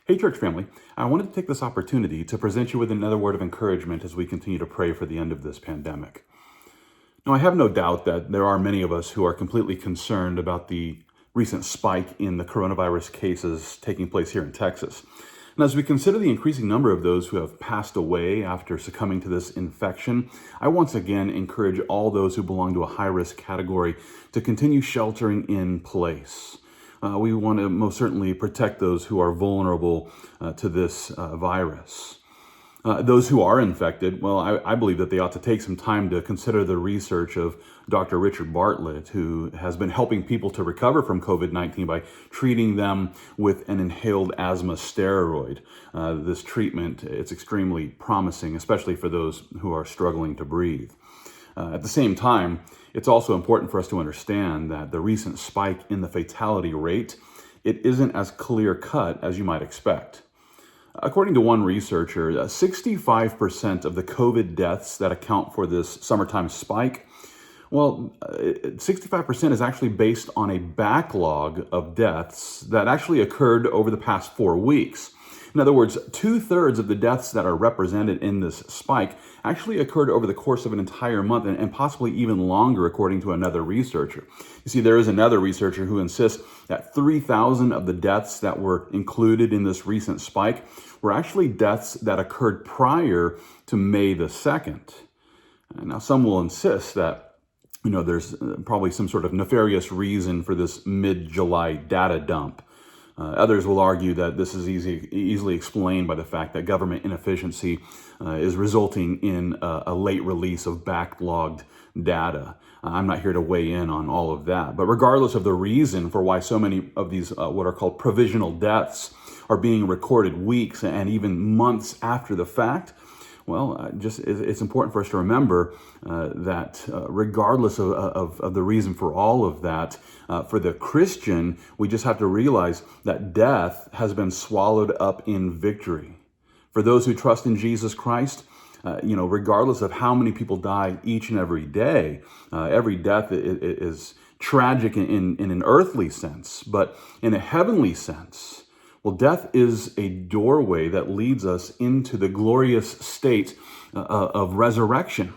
Hey, church family, I wanted to take this opportunity to present you with another word of encouragement as we continue to pray for the end of this pandemic. Now, I have no doubt that there are many of us who are completely concerned about the recent spike in the coronavirus cases taking place here in Texas. And as we consider the increasing number of those who have passed away after succumbing to this infection, I once again encourage all those who belong to a high-risk category to continue sheltering in place. We want to most certainly protect those who are vulnerable to this virus. Those who are infected, well, I believe that they ought to take some time to consider the research of Dr. Richard Bartlett, who has been helping people to recover from COVID-19 by treating them with an inhaled asthma steroid. This treatment, it's extremely promising, especially for those who are struggling to breathe. At the same time, it's also important for us to understand that the recent spike in the fatality rate, it isn't as clear-cut as you might expect. According to one researcher, 65% of the COVID deaths that account for this summertime spike, well, 65% is actually based on a backlog of deaths that actually occurred over the past 4 weeks. In other words, 2/3 of the deaths that are represented in this spike actually occurred over the course of an entire month and possibly even longer, according to another researcher. You see, there is another researcher who insists that 3,000 of the deaths that were included in this recent spike were actually deaths that occurred prior to May the 2nd. Now, some will insist that there's probably some sort of nefarious reason for this mid-July data dump. Others will argue that this is easily explained by the fact that government inefficiency is resulting in a late release of backlogged data. I'm not here to weigh in on all of that. But regardless of the reason for why so many of these what are called provisional deaths are being recorded weeks and even months after the fact, well, it's important for us to remember that regardless of the reason for all of that, for the Christian, we just have to realize that death has been swallowed up in victory. For those who trust in Jesus Christ, regardless of how many people die each and every day, every death is tragic in an earthly sense, but in a heavenly sense, well, death is a doorway that leads us into the glorious state of resurrection.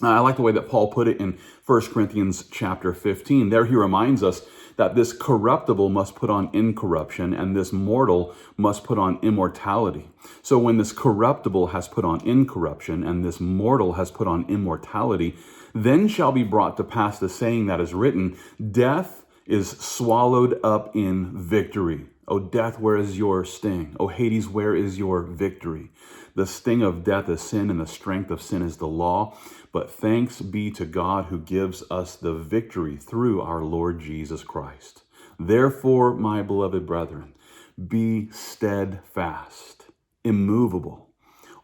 I like the way that Paul put it in 1 Corinthians chapter 15. There he reminds us that this corruptible must put on incorruption and this mortal must put on immortality. So when this corruptible has put on incorruption and this mortal has put on immortality, then shall be brought to pass the saying that is written, death is swallowed up in victory. O death, where is your sting? O Hades, where is your victory? The sting of death is sin, and the strength of sin is the law. But thanks be to God who gives us the victory through our Lord Jesus Christ. Therefore, my beloved brethren, be steadfast, immovable,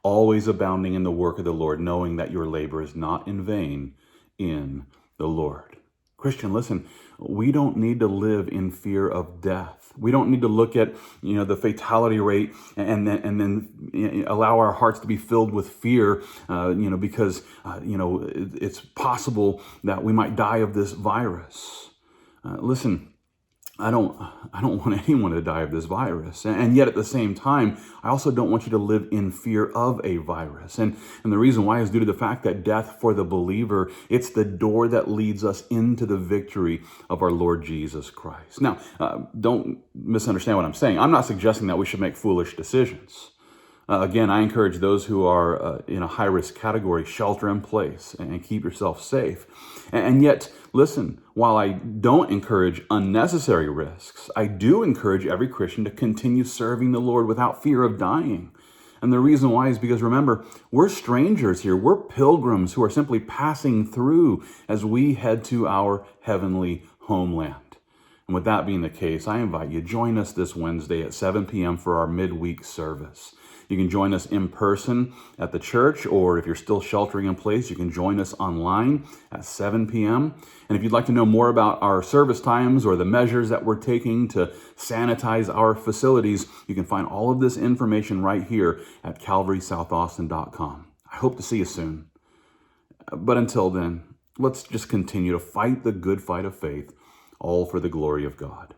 always abounding in the work of the Lord, knowing that your labor is not in vain in the Lord. Christian, listen, we don't need to live in fear of death. We don't need to look at, the fatality rate and then allow our hearts to be filled with fear, because, it's possible that we might die of this virus. Listen, I don't want anyone to die of this virus. And yet at the same time, I also don't want you to live in fear of a virus. And the reason why is due to the fact that death for the believer, it's the door that leads us into the victory of our Lord Jesus Christ. Now, don't misunderstand what I'm saying. I'm not suggesting that we should make foolish decisions. Again, I encourage those who are in a high-risk category, shelter in place and keep yourself safe. And yet, listen, while I don't encourage unnecessary risks, I do encourage every Christian to continue serving the Lord without fear of dying. And the reason why is because, remember, we're strangers here. We're pilgrims who are simply passing through as we head to our heavenly homeland. And with that being the case, I invite you, join us this Wednesday at 7 p.m. for our midweek service. You can join us in person at the church, or if you're still sheltering in place, you can join us online at 7 p.m. And if you'd like to know more about our service times or the measures that we're taking to sanitize our facilities, you can find all of this information right here at calvarysouthaustin.com. I hope to see you soon. But until then, let's just continue to fight the good fight of faith, all for the glory of God.